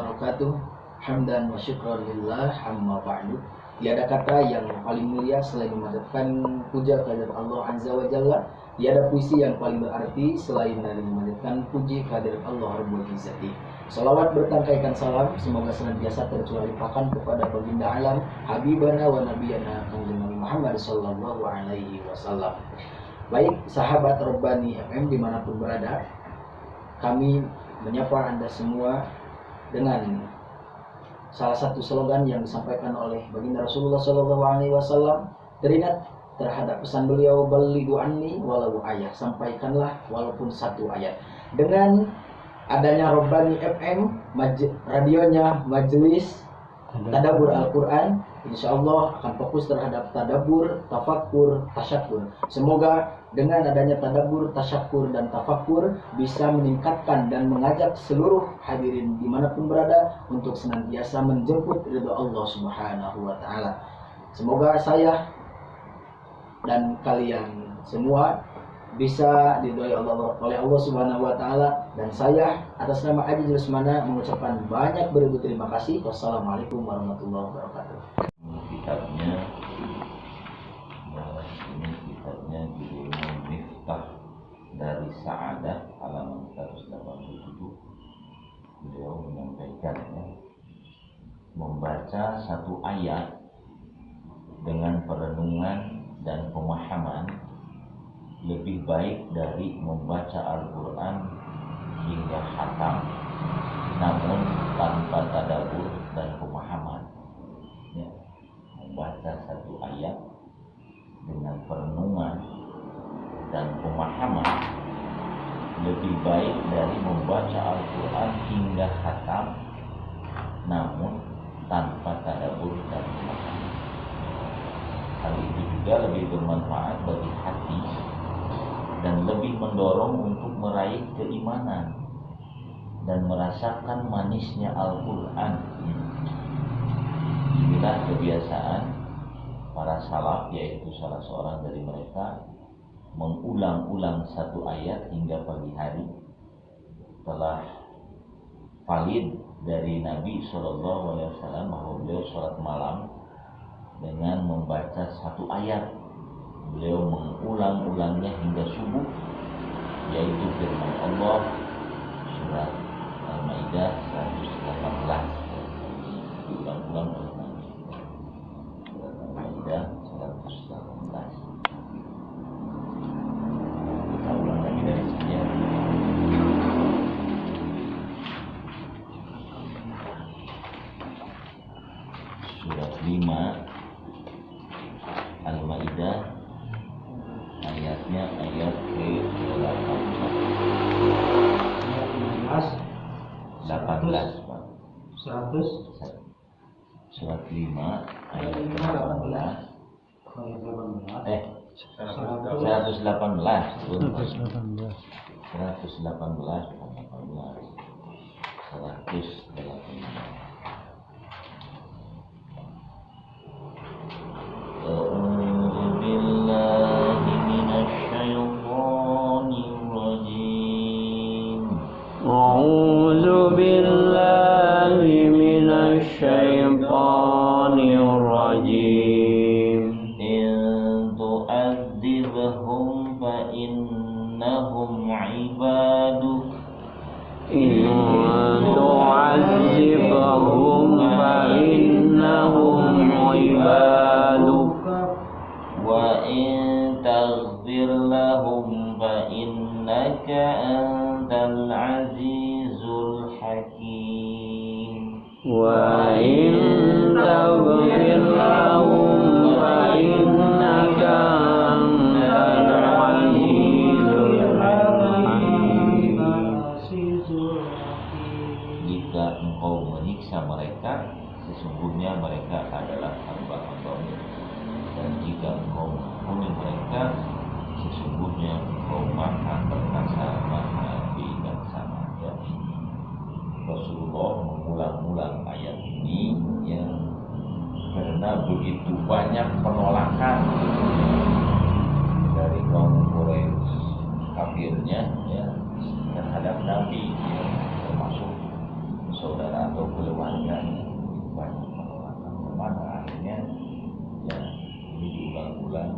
wabarakatuh. Hamdan wa syukran lillah, amma ba'du. Tiada kata yang paling mulia selain memanjatkan puja kehadirat Allah Azza wa Jalla. Tiada puisi yang paling berarti selain dari memanjatkan puji kehadirat Allah Rabbul Izzati. Salawat bertangkaikan salam semoga senantiasa tercurah limpahkan kepada baginda alam habibana wa nabiyana Nabi Muhammad sallallahu alaihi wasallam. Baik sahabat Rabbani FM dimanapun berada, kami menyapa Anda semua dengan salah satu slogan yang disampaikan oleh baginda Rasulullah sallallahu alaihi wasallam, teringat terhadap pesan beliau, balighu anni walau ayat, sampaikanlah walaupun satu ayat. Dengan adanya Rabbani FM, radionya Majelis Tadabbur Al-Quran, insya Allah akan fokus terhadap tadabbur, tafakkur, tasyakur. Semoga dengan adanya tadabbur, tasyakur, dan tafakkur bisa meningkatkan dan mengajak seluruh hadirin dimanapun berada untuk senantiasa menjemput ridho Allah Subhanahu wa Ta'ala. Semoga saya dan kalian semua bisa diridhoi oleh Allah Subhanahu wa Ta'ala, dan saya atas nama Aji Jusmana mengucapkan banyak beribu terima kasih. Wassalamualaikum warahmatullahi wabarakatuh. Kitabnya judulnya Miftah dari Sa'adah, halaman 187. Beliau menyampaikan membaca satu ayat dengan perenungan dan pemahaman lebih baik dari membaca Al-Quran hingga khatam, namun tanpa tadabbur dan pemahaman. Membaca satu ayat dengan perenungan dan pemahaman lebih baik dari membaca Al-Quran hingga khatam, namun tanpa tadabbur dan pemahaman. Hal itu juga lebih bermanfaat bagi hati dan lebih mendorong untuk meraih keimanan dan merasakan manisnya Al-Quran. Inilah kebiasaan para salaf, yaitu salah seorang dari mereka mengulang-ulang satu ayat hingga pagi hari. Telah valid dari Nabi SAW bahwa beliau sholat malam dengan membaca satu ayat. Beliau mengulang-ulangnya hingga subuh, yaitu firman Allah surat Al-Maidah 118. Diulang-ulang oleh Nabi. Surat Al-Maidah 118. Kita ulang lagi dari sini ya. Surat 5 Al-Maidah, ayatnya ayat ke-18 Pak. 100 Surat 5 ayat ke-18. 118 أعوذ بالله من الشيطان الرجيم. إن تؤذبهم فإنهم عبادك إن تعذبهم فإنهم عبادك وإن تغفر لهم فإنك أنت العزيز الحكيم. وإن تغفر لهم فإنك أنت العزيز الحكيم. Jika engkau menyiksa mereka, sesungguhnya mereka adalah hamba-hamba-Mu, dan jika engkau mengampuni mereka, sesungguhnya engkau maha perkasa, maha bijaksana. Rasulullah mengulang-ulang ayat ini karena begitu banyak penolakan dari kaum Quraisy kafirnya terhadap Nabi, termasuk saudara atau keluarganya. Banyak penolakan. Kemana akhirnya ya ini diulang-ulang,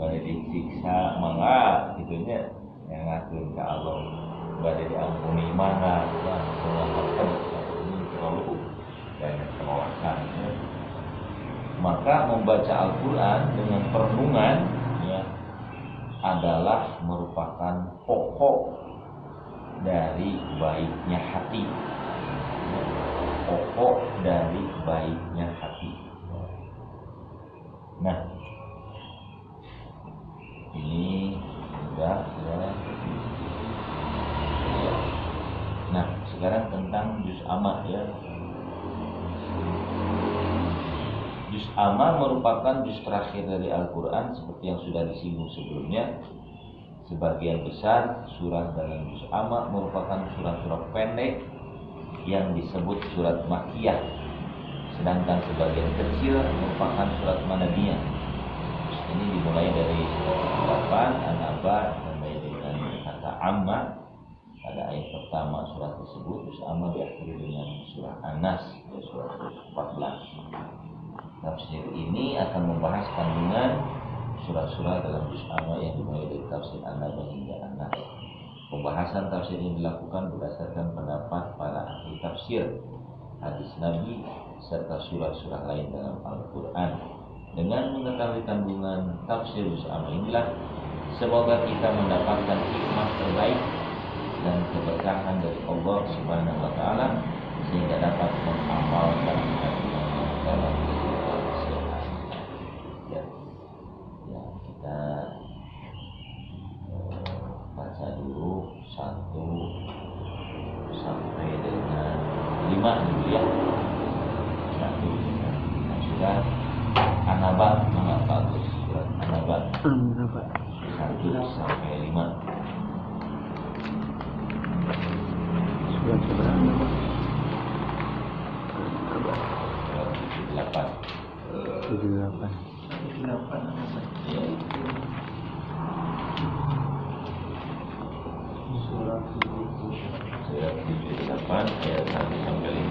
badai disiksa mangga gitunya yang ngakuin ke Allah, badai diampuni mana ya penolakan ini terlalu banyak penolakan ya. Maka membaca Al-Quran dengan perenungan ya adalah merupakan pokok dari baiknya hati, pokok dari baiknya hati. Nah, ini sudah ya. Nah, sekarang tentang juz amma ya. Juz amma merupakan juz terakhir dari Al-Quran seperti yang sudah disinggung sebelumnya. Sebagian besar surah dalam juz amma merupakan surah-surah pendek yang disebut surat Makkiyah, sedangkan sebagian kecil merupakan surat Madaniyah. Ini dimulai dari surat 8 An-Naba sampai dengan kata amma pada ayat pertama surat tersebut. Juz amma diakhiri dengan surah An-Nas surat 14. Tafsir ini akan membahas kandungan surah-surah dalam juz amma yang dimulai dari tafsir An-Naba hingga An-Nas. Pembahasan tafsir ini dilakukan berdasarkan pendapat para ahli tafsir, hadis Nabi, serta surah-surah lain dalam Al-Quran. Dengan mengetahui kandungan tafsir juz amma inilah, semoga kita mendapatkan hikmah terbaik dan keberkahan dari Allah Subhanahu wa Ta'ala, sehingga dapat mengamalkan dalam kehidupan sehari-hari. Ya, kita baca dulu 1 sampai dengan 5 dulu ya. 1 nah, sudah An-Naba menghafal surat An-Naba 1 sampai 5. Surat berapa? Surat 78. 78. Ya. Surat 78 ayat 1 sampai 5.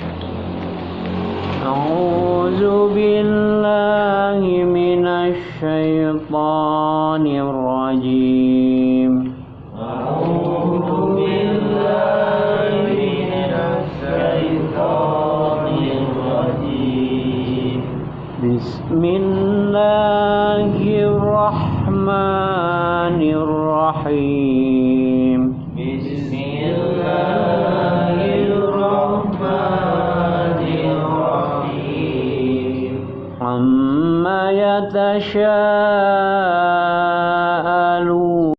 A'udzu billahi minasy syaithanir rajim. A'udzu billahi minasy syaithanir rajim. Bismillahirrahmanirrahim. Bismillahirrahmanirrahim. Amma yatasya